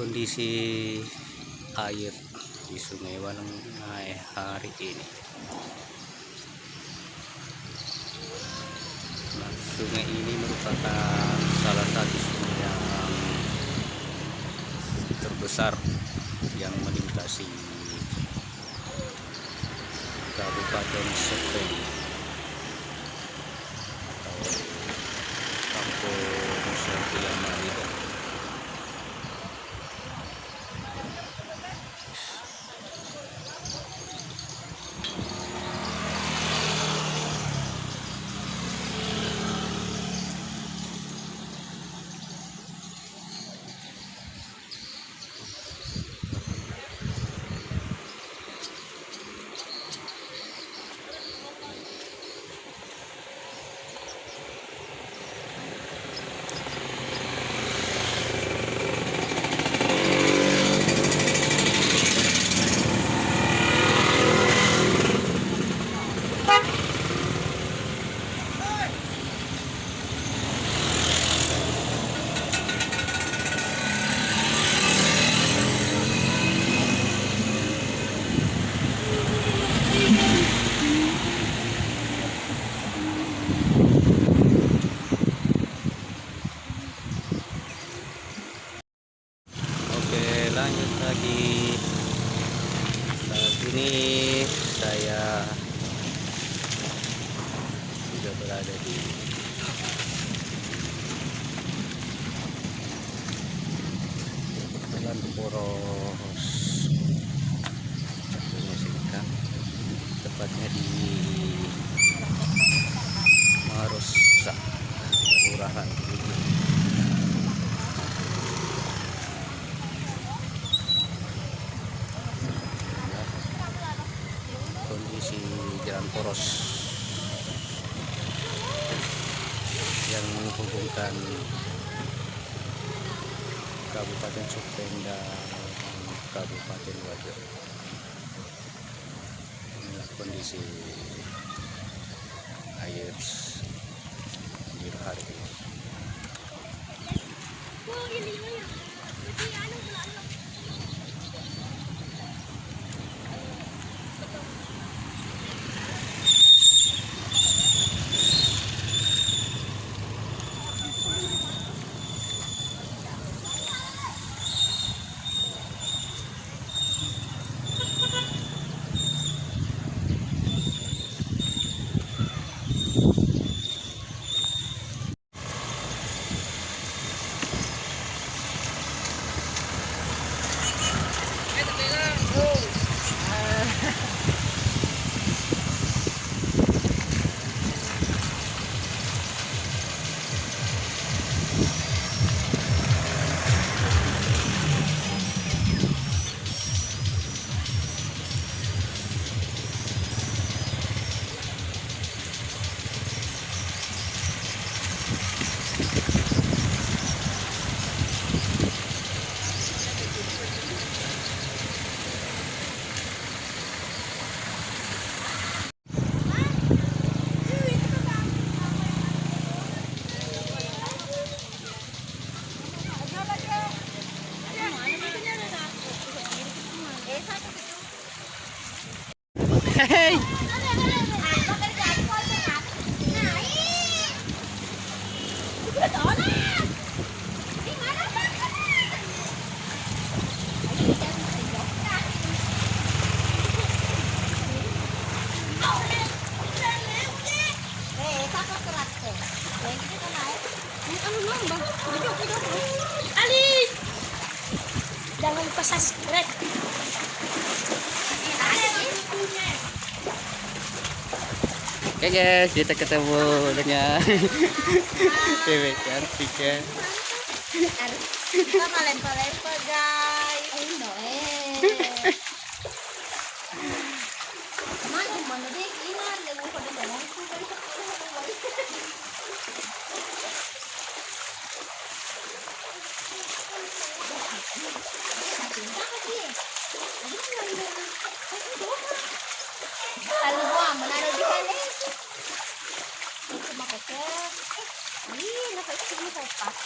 kondisi air di Sungai Waneng hari ini. Nah, sungai ini merupakan salah satu sungai yang terbesar yang melintasi Kabupaten Sopeng atau Kampung Sopeng. Lanjut lagi. Saat ini saya sudah berada di Jalan Poros, tepatnya di Marosa, Kelurahan. Kondisi jalan poros yang menghubungkan Kabupaten Sopeng dan Kabupaten Wajo. Inilah kondisi air di hari ini. Hey. Jangan lupa subscribe. Oke guys, kita ketemu dengan cewek cantik ya. Kita lempar-lempar guys. Mana deh iman yang mau pada ngomong tuh guys. Lalu gua menaruh di sini. Itu makanya. Ini nak sini kopas.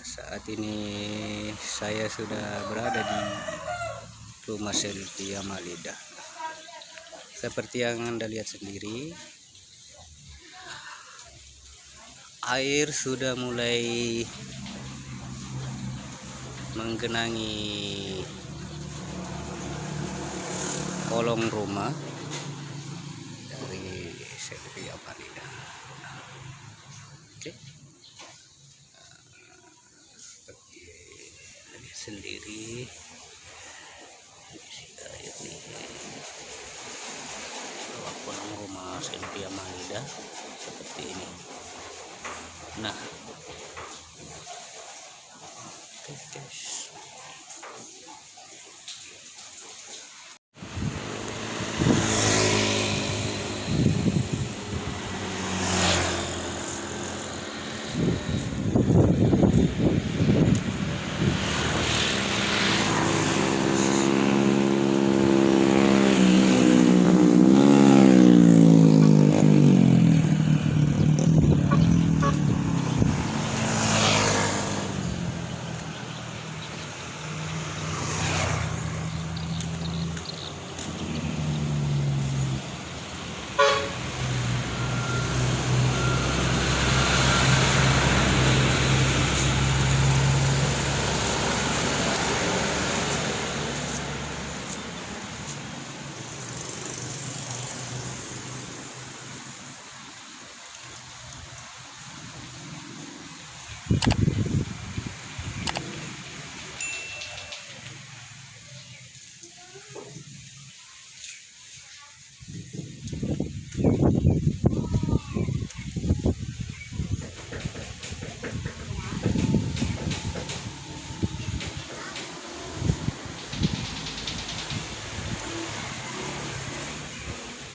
Saat ini saya sudah berada di rumah Cynthia Malida. Seperti yang Anda lihat sendiri, air sudah mulai menggenangi kolong rumah dari Cynthia Malida. Oke. Sendiri air nih kolong rumah Cynthia Malida seperti ini. Nah, oke guys.